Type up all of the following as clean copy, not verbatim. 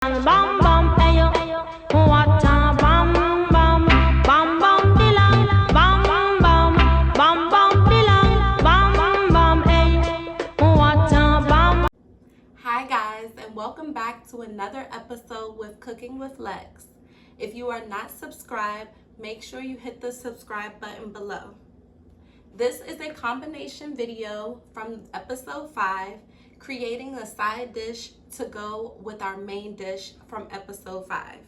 Bam bam ayo, what a bam bam, bam bam dilang, bam bam, bam bam dilang, bam bam ayo, what a bam. Hi guys, and welcome back to another episode with Cooking with Lex. If you are not subscribed, make sure you hit the subscribe button below. This is a combination video from episode 5, creating a side dish to go with our main dish from episode 5.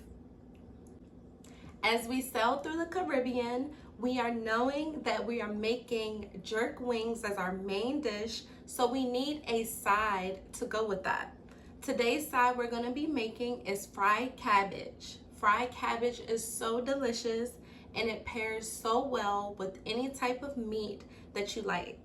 As we sail through the Caribbean, we are knowing that we are making jerk wings as our main dish, so we need a side to go with that. Today's side we're going to be making is fried cabbage. Fried cabbage is so delicious and it pairs so well with any type of meat that you like.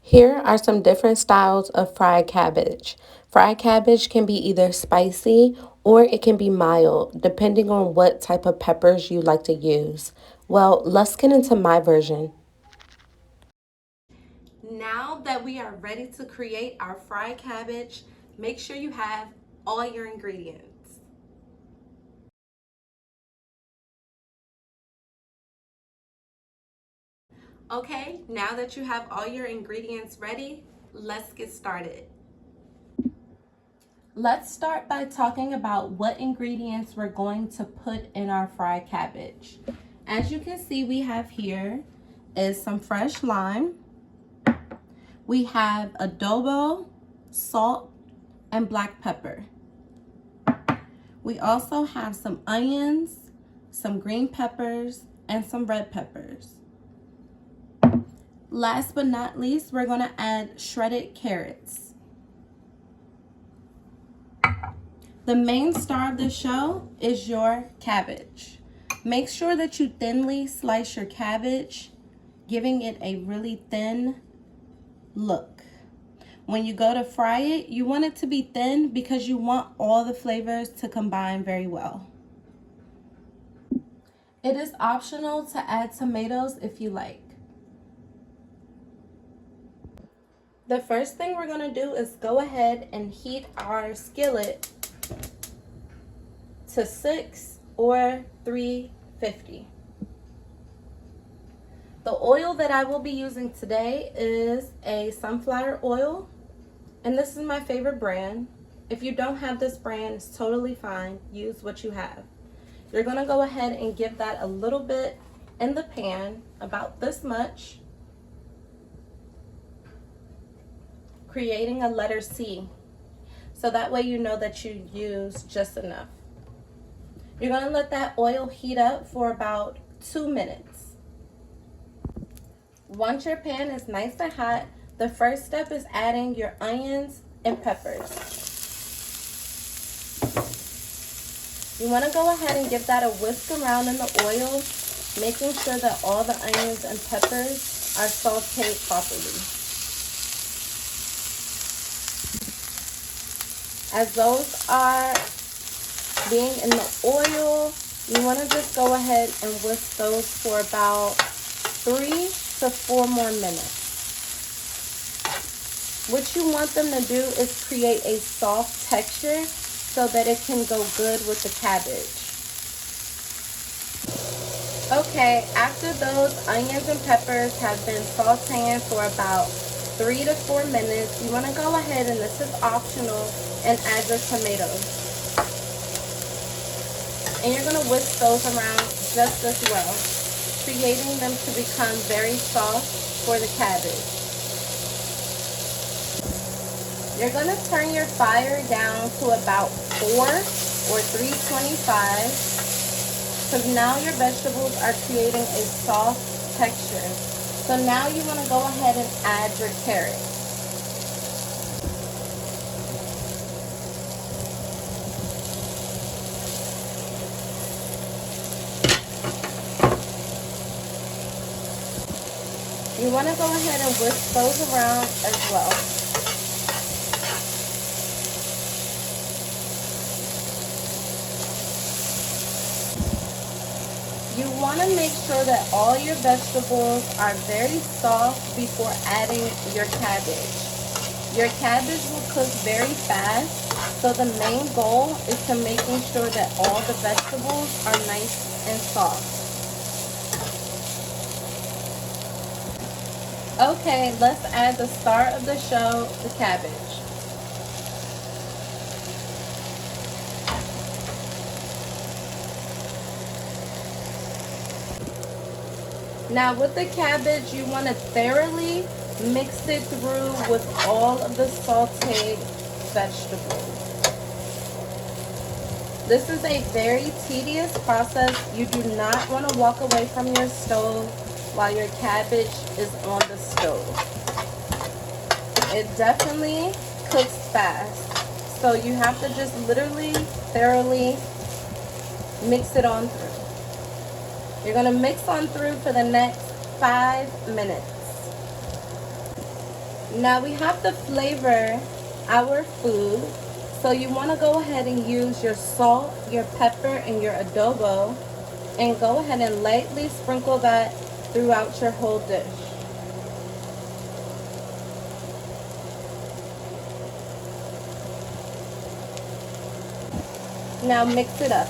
Here are some different styles of fried cabbage. Fried cabbage can be either spicy or it can be mild, depending on what type of peppers you like to use. Well, let's get into my version. Now that we are ready to create our fried cabbage, make sure you have all your ingredients. Okay, now that you have all your ingredients ready, let's get started. Let's start by talking about what ingredients we're going to put in our fried cabbage. As you can see, we have here is some fresh lime. We have adobo, salt, and black pepper. We also have some onions, some green peppers, and some red peppers. Last but not least, we're going to add shredded carrots. The main star of the show is your cabbage. Make sure that you thinly slice your cabbage, giving it a really thin look. When you go to fry it, you want it to be thin because you want all the flavors to combine very well. It is optional to add tomatoes if you like. The first thing we're going to do is go ahead and heat our skillet to 6 or 350. The oil that I will be using today is a sunflower oil, and this is my favorite brand. If you don't have this brand, it's totally fine. Use what you have. You're going to go ahead and give that a little bit in the pan, about this much, creating a letter C, so that way you know that you use just enough. You're going to let that oil heat up for about 2 minutes. Once your pan is nice and hot, the first step is adding your onions and peppers. You want to go ahead and give that a whisk around in the oil, making sure that all the onions and peppers are sauteed properly. As those are being in the oil, you want to just go ahead and whisk those for about 3 to 4 more minutes. What you want them to do is create a soft texture so that it can go good with the cabbage. Okay, after those onions and peppers have been sauteing for about 3 to 4 minutes, you want to go ahead, and this is optional, and add your tomatoes. And you're going to whisk those around just as well, creating them to become very soft for the cabbage. You're going to turn your fire down to about 4 or 325, because now your vegetables are creating a soft texture. So now you want to go ahead and add your carrots. You want to go ahead and whisk those around as well. You want to make sure that all your vegetables are very soft before adding your cabbage. Your cabbage will cook very fast, So the main goal is to making sure that all the vegetables are nice and soft. Okay, let's add the star of the show, the cabbage. Now with the cabbage, you want to thoroughly mix it through with all of the sauteed vegetables. This is a very tedious process. You do not want to walk away from your stove while your cabbage is on the stove. It definitely cooks fast. So you have to just literally thoroughly mix it on through. You're going to mix on through for the next 5 minutes. Now we have to flavor our food. So you want to go ahead and use your salt, your pepper, and your adobo, and go ahead and lightly sprinkle that throughout your whole dish. Now mix it up.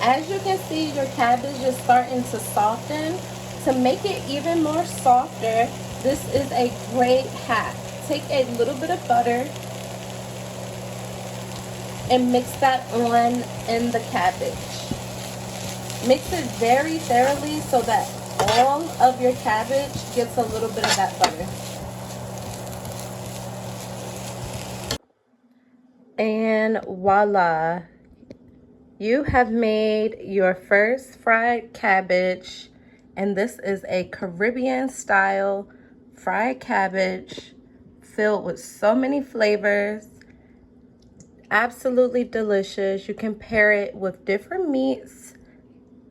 As you can see, your cabbage is starting to soften. To make it even more softer, this is a great hack. Take a little bit of butter and mix that on in the cabbage. Mix it very thoroughly so that all of your cabbage gets a little bit of that butter. And voila! You have made your first fried cabbage, and this is a Caribbean style fried cabbage filled with so many flavors. Absolutely delicious. You can pair it with different meats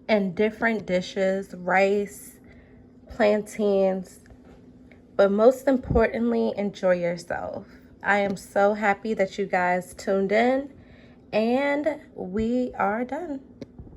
and different dishes, rice, plantains, but most importantly, enjoy yourself. I am so happy that you guys tuned in. And we are done.